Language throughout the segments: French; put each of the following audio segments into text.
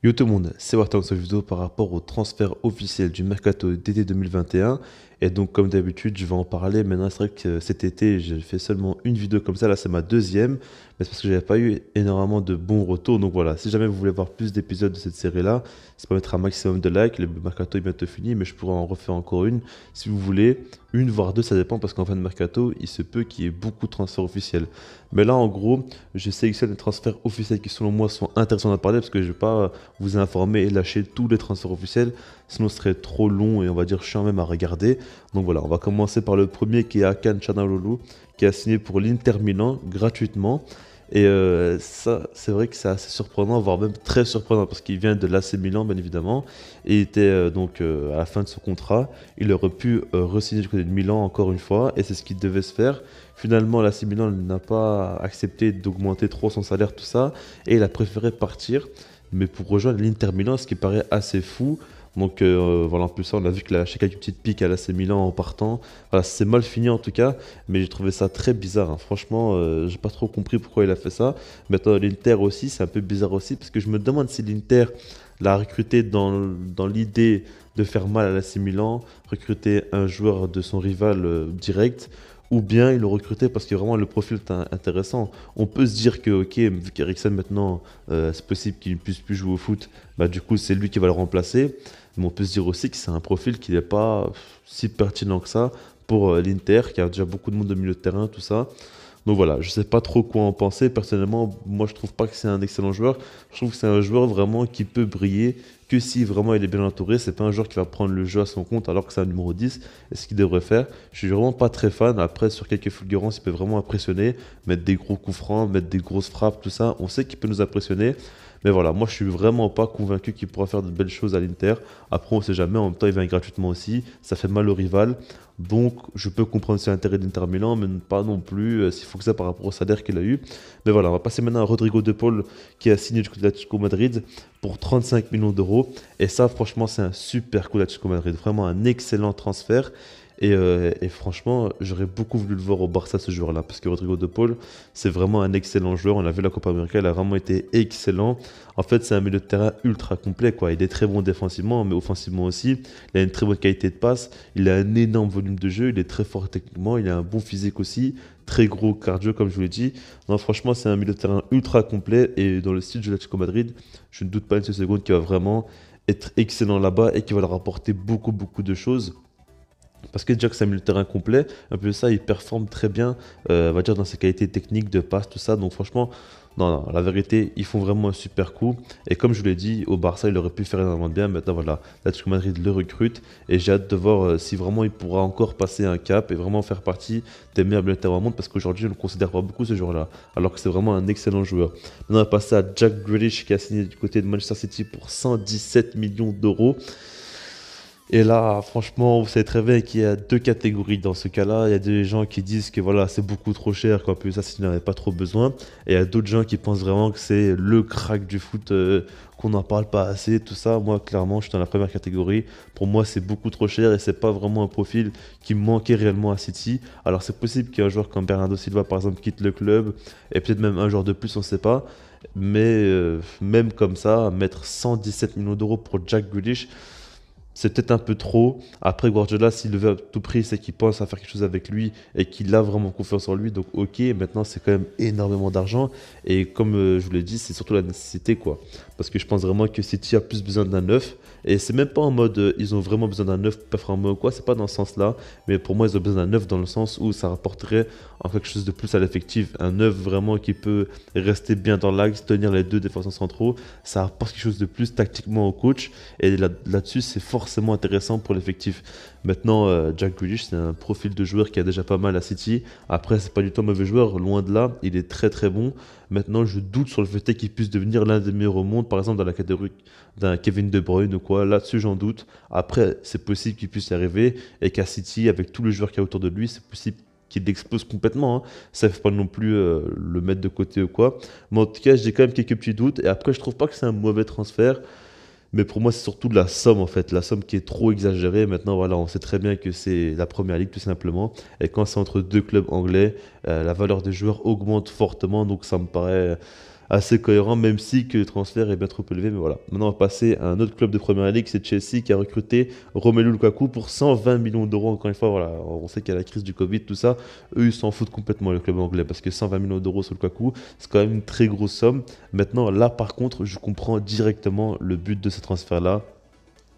Yo tout le monde, c'est Warta dans cette vidéo par rapport au transfert officiel du mercato d'été 2021. Et donc comme d'habitude, je vais en parler. Maintenant, c'est vrai que cet été, j'ai fait seulement une vidéo comme ça. Là, c'est ma deuxième. Mais c'est parce que j'avais pas eu énormément de bons retours. Donc voilà, si jamais vous voulez voir plus d'épisodes de cette série-là, c'est pas mettre un maximum de likes. Le mercato est bientôt fini, mais je pourrais en refaire encore une si vous voulez. Une voire deux, ça dépend parce qu'en fin de mercato, il se peut qu'il y ait beaucoup de transferts officiels. Mais là, en gros, je sélectionne les transferts officiels qui, selon moi, sont intéressants à parler parce que je vais pas vous informer et lâcher tous les transferts officiels, sinon ce serait trop long et on va dire chiant même à regarder. Donc voilà, on va commencer par le premier qui est Hakan Çalhanoğlu, qui a signé pour l'Inter Milan gratuitement. Et ça, c'est vrai que c'est assez surprenant, voire même très surprenant, parce qu'il vient de l'AC Milan, bien évidemment, et il était à la fin de son contrat. Il aurait pu re-signer du côté de Milan encore une fois, et c'est ce qui devait se faire. Finalement, l'AC Milan n'a pas accepté d'augmenter trop son salaire, tout ça, et il a préféré partir mais pour rejoindre l'Inter Milan, ce qui paraît assez fou. Donc voilà, en plus ça, on a vu que chez quelques petites piques à l'AC Milan en partant. Voilà, c'est mal fini en tout cas, mais j'ai trouvé ça très bizarre, hein. Franchement, j'ai pas trop compris pourquoi il a fait ça. Maintenant, l'Inter aussi, c'est un peu bizarre aussi, parce que je me demande si l'Inter l'a recruté dans l'idée de faire mal à l'AC Milan, recruter un joueur de son rival direct, ou bien il l'a recruté parce que vraiment le profil est intéressant. On peut se dire que, ok, vu qu'Eriksen maintenant c'est possible qu'il ne puisse plus jouer au foot, bah du coup c'est lui qui va le remplacer. Mais on peut se dire aussi que c'est un profil qui n'est pas si pertinent que ça pour l'Inter, qui a déjà beaucoup de monde au milieu de terrain, tout ça. Donc voilà, je sais pas trop quoi en penser. Personnellement, moi je trouve pas que c'est un excellent joueur. Je trouve que c'est un joueur vraiment qui peut briller que si vraiment il est bien entouré. C'est pas un joueur qui va prendre le jeu à son compte alors que c'est un numéro 10 et ce qu'il devrait faire. Je suis vraiment pas très fan. Après, sur quelques fulgurances, il peut vraiment impressionner. Mettre des gros coups francs, mettre des grosses frappes, tout ça. On sait qu'il peut nous impressionner. Mais voilà, moi je suis vraiment pas convaincu qu'il pourra faire de belles choses à l'Inter. Après, on sait jamais. En même temps, il vient gratuitement aussi. Ça fait mal au rival. Donc, je peux comprendre c'est l'intérêt d'Inter Milan, mais pas non plus s'il faut que ça par rapport au salaire qu'il a eu. Mais voilà, on va passer maintenant à Rodrigo De Paul qui a signé du côté de l'Atlético Madrid pour 35 millions d'euros. Et ça, franchement, c'est un super coup l'Atlético Madrid. Vraiment un excellent transfert. Et franchement, j'aurais beaucoup voulu le voir au Barça ce joueur-là, parce que Rodrigo De Paul, c'est vraiment un excellent joueur. On l'a vu la Copa América, il a vraiment été excellent. En fait, c'est un milieu de terrain ultra complet, quoi. Il est très bon défensivement, mais offensivement aussi. Il a une très bonne qualité de passe. Il a un énorme volume de jeu. Il est très fort techniquement. Il a un bon physique aussi. Très gros cardio, comme je vous l'ai dit. Non, franchement, c'est un milieu de terrain ultra complet. Et dans le style de l'Atlético Madrid, je ne doute pas une seule seconde qu'il va vraiment être excellent là-bas et qu'il va leur apporter beaucoup, beaucoup de choses. Parce que déjà que c'est un milieu de terrain complet, un peu ça, il performe très bien, on va dire, dans ses qualités techniques de passe, tout ça. Donc franchement, non, non, la vérité, ils font vraiment un super coup. Et comme je vous l'ai dit, au Barça, il aurait pu faire énormément de bien. Maintenant, voilà, l'Atlético Madrid le recrute. Et j'ai hâte de voir si vraiment il pourra encore passer un cap et vraiment faire partie des meilleurs milieux de terrain au monde. Parce qu'aujourd'hui, je ne le considère pas beaucoup ce joueur-là. Alors que c'est vraiment un excellent joueur. Maintenant, on va passer à Jack Grealish qui a signé du côté de Manchester City pour 117 millions d'euros. Et là, franchement, vous savez très bien qu'il y a deux catégories dans ce cas-là. Il y a des gens qui disent que voilà, c'est beaucoup trop cher, qu'en plus ça, s'il n'en avait pas trop besoin. Et il y a d'autres gens qui pensent vraiment que c'est le crack du foot, qu'on n'en parle pas assez, tout ça. Moi, clairement, je suis dans la première catégorie. Pour moi, c'est beaucoup trop cher et c'est pas vraiment un profil qui manquait réellement à City. Alors, c'est possible qu'un joueur comme Bernardo Silva, par exemple, quitte le club et peut-être même un joueur de plus, on ne sait pas. Mais même comme ça, mettre 117 millions d'euros pour Jack Grealish, c'est peut-être un peu trop. Après, Guardiola, s'il le veut à tout prix, c'est qu'il pense à faire quelque chose avec lui et qu'il a vraiment confiance en lui. Donc, ok, maintenant, c'est quand même énormément d'argent. Et comme je vous l'ai dit, c'est surtout la nécessité, quoi. Parce que je pense vraiment que City a plus besoin d'un neuf. Et c'est même pas en mode, ils ont vraiment besoin d'un neuf pour performer ou quoi. C'est pas dans ce sens-là. Mais pour moi, ils ont besoin d'un neuf dans le sens où ça rapporterait en quelque chose de plus à l'effectif. Un neuf vraiment qui peut rester bien dans l'axe, tenir les deux défenseurs centraux. Ça apporte quelque chose de plus tactiquement au coach. Et là-dessus, c'est forcément intéressant pour l'effectif. Maintenant, Jack Grealish, c'est un profil de joueur qui a déjà pas mal à City. Après, c'est pas du tout un mauvais joueur, loin de là. Il est très très bon. Maintenant, je doute sur le fait qu'il puisse devenir l'un des meilleurs au monde, par exemple dans la catégorie d'un Kevin De Bruyne ou quoi. Là-dessus, j'en doute. Après, c'est possible qu'il puisse y arriver et qu'à City, avec tous les joueurs qu'il y a autour de lui, c'est possible qu'il explose complètement, hein. Ça ne fait pas non plus le mettre de côté ou quoi. Mais en tout cas, j'ai quand même quelques petits doutes. Et après, je trouve pas que c'est un mauvais transfert. Mais pour moi, c'est surtout de la somme en fait, la somme qui est trop exagérée. Maintenant, voilà, on sait très bien que c'est la première ligue tout simplement. Et quand c'est entre deux clubs anglais, la valeur des joueurs augmente fortement. Donc ça me paraît assez cohérent, même si que le transfert est bien trop élevé. Mais voilà. Maintenant, on va passer à un autre club de Première Ligue, c'est Chelsea qui a recruté Romelu Lukaku pour 120 millions d'euros. Encore une fois, voilà, on sait qu'il y a la crise du Covid, tout ça. Eux, ils s'en foutent complètement, le club anglais, parce que 120 millions d'euros sur Lukaku, c'est quand même une très grosse somme. Maintenant, là, par contre, je comprends directement le but de ce transfert-là.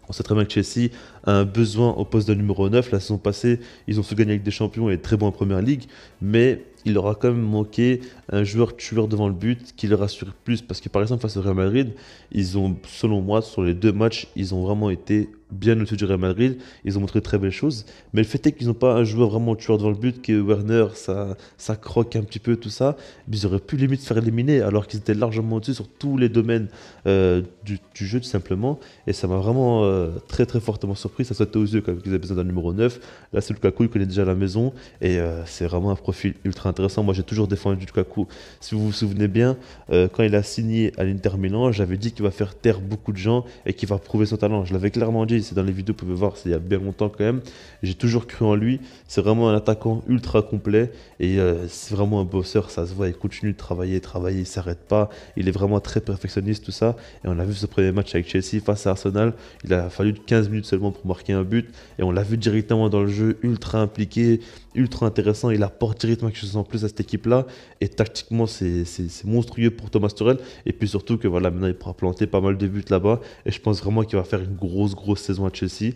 On sait très bien que Chelsea a un besoin au poste de numéro 9. La saison passée, ils ont su gagner avec des champions et être très bons en première ligue. Mais il leur a quand même manqué un joueur tueur devant le but qui leur assure plus. Parce que par exemple, face au Real Madrid, ils ont, selon moi, sur les deux matchs, ils ont vraiment été bien au-dessus du Real Madrid. Ils ont montré de très belles choses. Mais le fait est qu'ils n'ont pas un joueur vraiment tueur devant le but, que Werner, ça croque un petit peu, tout ça. Mais ils auraient pu limite se faire éliminer alors qu'ils étaient largement au-dessus sur tous les domaines du jeu, tout simplement. Et ça m'a vraiment très très fortement surpris. Ça sautait aux yeux quand même qu'ils avaient besoin d'un numéro 9. Là, c'est Lukaku, il connaît déjà la maison. Et c'est vraiment un profil ultra intéressant. Moi, j'ai toujours défendu Lukaku. Si vous vous souvenez bien, quand il a signé à l'Inter Milan, j'avais dit qu'il va faire taire beaucoup de gens et qu'il va prouver son talent. Je l'avais clairement dit, c'est dans les vidéos, vous pouvez voir, c'est il y a bien longtemps quand même. J'ai toujours cru en lui. C'est vraiment un attaquant ultra complet. Et c'est vraiment un bosseur, ça se voit. Il continue de travailler, travailler, il s'arrête pas. Il est vraiment très perfectionniste, tout ça. Et on a vu ce premier match avec Chelsea face à Arsenal. Il a fallu 15 minutes seulement pour marquer un but. Et on l'a vu directement dans le jeu, ultra impliqué, ultra intéressant. Il apporte directement quelque chose en plus à cette équipe-là. Et tactiquement, c'est monstrueux pour Thomas Tuchel. Et puis surtout que voilà, maintenant il pourra planter pas mal de buts là-bas. Et je pense vraiment qu'il va faire une grosse saison à Chelsea.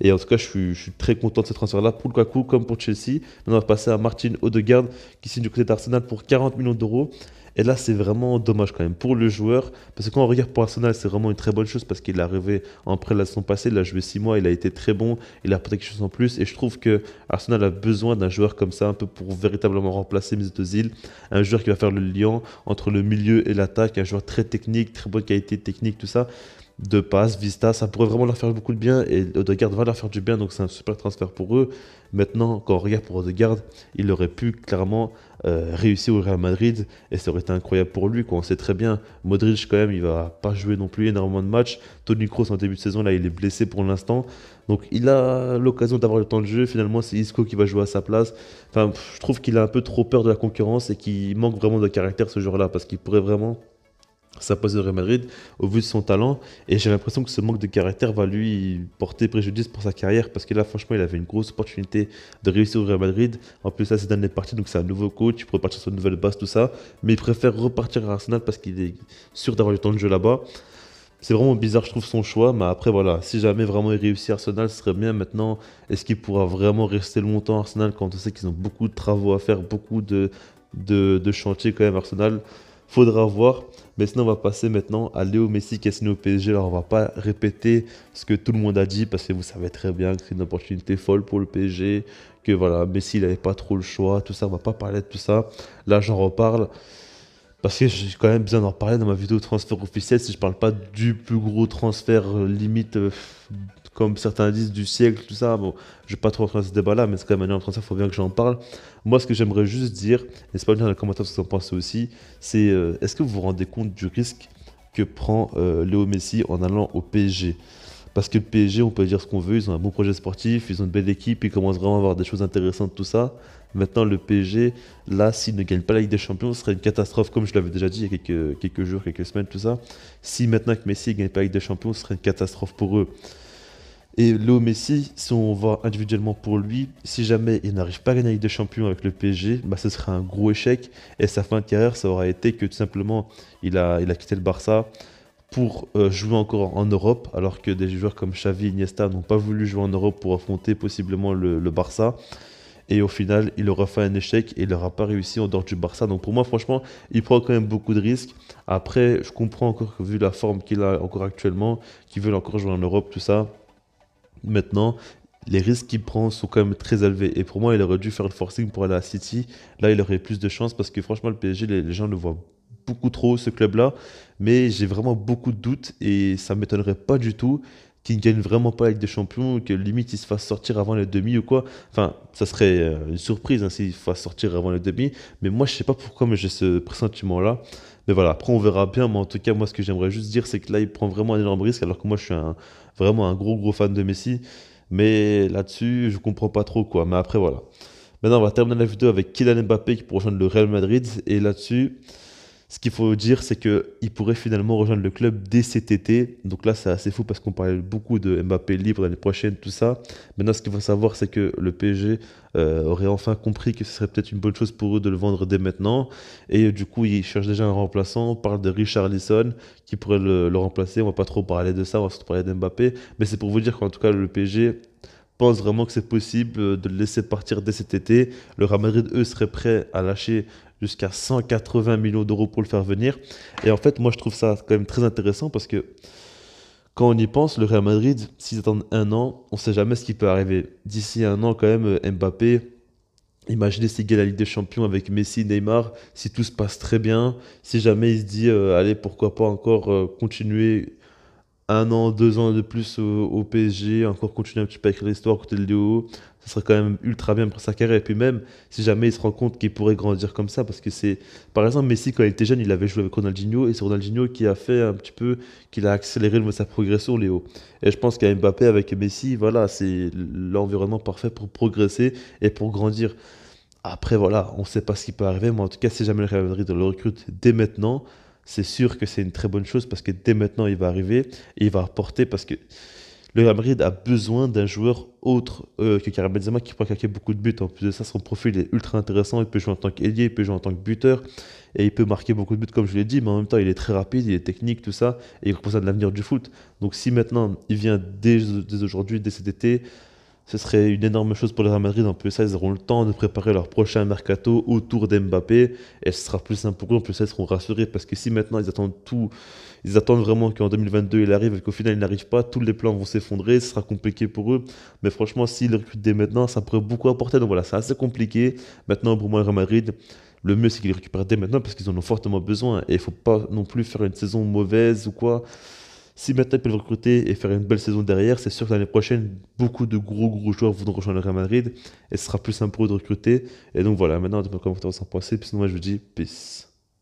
Et en tout cas, je suis très content de ce transfert-là pour Lukaku comme pour Chelsea. Maintenant, on va passer à Martin Odegaard qui signe du côté d'Arsenal pour 40 millions d'euros. Et là, c'est vraiment dommage quand même pour le joueur. Parce que quand on regarde pour Arsenal, c'est vraiment une très bonne chose parce qu'il est arrivé en prêt la saison passée. Il a joué 6 mois, il a été très bon. Il a apporté quelque chose en plus. Et je trouve que Arsenal a besoin d'un joueur comme ça, un peu pour véritablement remplacer Mesut Özil. Un joueur qui va faire le lien entre le milieu et l'attaque. Un joueur très technique, très bonne qualité technique, tout ça de passe, Vista, ça pourrait vraiment leur faire beaucoup de bien et Odegaard va leur faire du bien, donc c'est un super transfert pour eux. Maintenant, quand on regarde pour Odegaard, il aurait pu clairement réussir au Real Madrid et ça aurait été incroyable pour lui, quoi. On sait très bien, Modric quand même, il va pas jouer non plus énormément de matchs. Toni Kroos en début de saison, là, il est blessé pour l'instant, donc il a l'occasion d'avoir le temps de jeu. Finalement, c'est Isco qui va jouer à sa place. Enfin, je trouve qu'il a un peu trop peur de la concurrence et qu'il manque vraiment de caractère ce joueur-là parce qu'il pourrait vraiment sa place de Real Madrid au vu de son talent et j'ai l'impression que ce manque de caractère va lui porter préjudice pour sa carrière parce que là franchement il avait une grosse opportunité de réussir au Real Madrid. En plus là c'est dans les parties donc c'est un nouveau coach, il pourrait partir sur une nouvelle base, tout ça, mais il préfère repartir à Arsenal parce qu'il est sûr d'avoir du temps de jeu là-bas. C'est vraiment bizarre, je trouve, son choix, mais après, voilà, si jamais vraiment il réussit à Arsenal, ce serait bien. Maintenant, est-ce qu'il pourra vraiment rester longtemps à Arsenal quand on sait qu'ils ont beaucoup de travaux à faire, beaucoup de chantiers quand même, Arsenal? Faudra voir. Mais sinon, on va passer maintenant à Léo Messi qui est signé au PSG. Alors, on va pas répéter ce que tout le monde a dit parce que vous savez très bien que c'est une opportunité folle pour le PSG, que voilà, Messi, il n'avait pas trop le choix, tout ça. On va pas parler de tout ça. Là, j'en reparle. Parce que j'ai quand même besoin d'en parler dans ma vidéo de transfert officiel si je parle pas du plus gros transfert limite comme certains disent du siècle, tout ça. Bon, je vais pas trop rentrer dans ce débat-là, mais c'est quand même un énorme transfert, il faut bien que j'en parle. Moi, ce que j'aimerais juste dire, et c'est pas bien dans les commentaires ce que vous en pensez aussi, c'est est-ce que vous vous rendez compte du risque que prend Léo Messi en allant au PSG? Parce que le PSG, on peut dire ce qu'on veut, ils ont un bon projet sportif, ils ont une belle équipe, ils commencent vraiment à avoir des choses intéressantes, tout ça. Maintenant, le PSG, là, s'il ne gagne pas la Ligue des Champions, ce serait une catastrophe, comme je l'avais déjà dit il y a quelques jours, quelques semaines, tout ça. Si maintenant que Messi ne gagne pas la Ligue des Champions, ce serait une catastrophe pour eux. Et Léo Messi, si on va individuellement pour lui, si jamais il n'arrive pas à gagner la Ligue des Champions avec le PSG, bah, ce serait un gros échec. Et sa fin de carrière, ça aura été que tout simplement, il a quitté le Barça pour jouer encore en Europe, alors que des joueurs comme Xavi, Iniesta n'ont pas voulu jouer en Europe pour affronter possiblement le Barça. Et au final, il aura fait un échec et il n'aura pas réussi en dehors du Barça. Donc pour moi, franchement, il prend quand même beaucoup de risques. Après, je comprends encore que vu la forme qu'il a encore actuellement, qu'il veut encore jouer en Europe, tout ça. Maintenant, les risques qu'il prend sont quand même très élevés. Et pour moi, il aurait dû faire le forcing pour aller à City. Là, il aurait plus de chance parce que franchement, le PSG, les gens le voient beaucoup trop, ce club-là. Mais j'ai vraiment beaucoup de doutes et ça ne m'étonnerait pas du tout qu'il ne gagne vraiment pas avec des champions, que limite il se fasse sortir avant les demi ou quoi. Enfin, ça serait une surprise hein, s'il se fasse sortir avant les demi. Mais moi, je sais pas pourquoi, mais j'ai ce pressentiment-là. Mais voilà, après on verra bien. Mais en tout cas, moi, ce que j'aimerais juste dire, c'est que là, il prend vraiment un énorme risque, alors que moi, je suis vraiment un gros fan de Messi. Mais là-dessus, je comprends pas trop quoi. Mais après, voilà. Maintenant, on va terminer la vidéo avec Kylian Mbappé qui pourra rejoindre le Real Madrid. Et là-dessus, Ce qu'il faut dire, c'est qu'il pourrait finalement rejoindre le club dès cet été. Donc là, c'est assez fou parce qu'on parlait beaucoup de Mbappé libre l'année prochaine, tout ça. Maintenant, ce qu'il faut savoir, c'est que le PSG aurait enfin compris que ce serait peut-être une bonne chose pour eux de le vendre dès maintenant. Et du coup, ils cherchent déjà un remplaçant. On parle de Richarlison qui pourrait le remplacer. On va pas trop parler de ça, on va surtout parler d'Mbappé. Mais c'est pour vous dire qu'en tout cas, le PSG pense vraiment que c'est possible de le laisser partir dès cet été. Le Real Madrid, eux, seraient prêts à lâcher jusqu'à 180 millions d'euros pour le faire venir. Et en fait, moi, je trouve ça quand même très intéressant parce que quand on y pense, le Real Madrid, s'ils attendent un an, on ne sait jamais ce qui peut arriver. D'ici un an, quand même, Mbappé, imaginez s'il gagne la Ligue des Champions avec Messi, Neymar, si tout se passe très bien, si jamais il se dit, allez, pourquoi pas encore continuer un an, 2 ans de plus au PSG, encore continuer un petit peu à écrire l'histoire à côté de Léo, ça serait quand même ultra bien pour sa carrière. Et puis même, si jamais il se rend compte qu'il pourrait grandir comme ça, parce que c'est... Par exemple, Messi, quand il était jeune, il avait joué avec Ronaldinho, et c'est Ronaldinho qui a fait un petit peu, qu'il a accéléré sa progression, Léo. Et je pense qu'à Mbappé, avec Messi, voilà, c'est l'environnement parfait pour progresser et pour grandir. Après, voilà, on ne sait pas ce qui peut arriver, mais en tout cas, si jamais le Real Madrid le recrute dès maintenant, c'est sûr que c'est une très bonne chose parce que dès maintenant, il va arriver et il va apporter parce que le Real Madrid a besoin d'un joueur autre que Karim Benzema qui pourra claquer beaucoup de buts. En plus de ça, son profil est ultra intéressant. Il peut jouer en tant qu'ailier, il peut jouer en tant que buteur et il peut marquer beaucoup de buts, comme je l'ai dit, mais en même temps, il est très rapide, il est technique, tout ça, et il représente l'avenir du foot. Donc, si maintenant il vient dès aujourd'hui, dès cet été, ce serait une énorme chose pour le Real Madrid. En plus, ça, ils auront le temps de préparer leur prochain mercato autour d'Mbappé. Et ce sera plus simple pour eux. En plus, ça, ils seront rassurés. Parce que si maintenant ils attendent tout, ils attendent vraiment qu'en 2022 il arrive et qu'au final il n'arrive pas, tous les plans vont s'effondrer. Ce sera compliqué pour eux. Mais franchement, s'ils le recrutent dès maintenant, ça pourrait beaucoup apporter. Donc voilà, c'est assez compliqué. Maintenant, pour moi, le Real Madrid, le mieux c'est qu'ils le récupèrent dès maintenant parce qu'ils en ont fortement besoin. Et il ne faut pas non plus faire une saison mauvaise ou quoi. Si maintenant ils peuvent recruter et faire une belle saison derrière, c'est sûr que l'année prochaine, beaucoup de gros joueurs voudront rejoindre le Real Madrid et ce sera plus simple pour eux de recruter. Et donc voilà, maintenant, on peut commencer à s'en passer. Puis sinon, moi, je vous dis peace.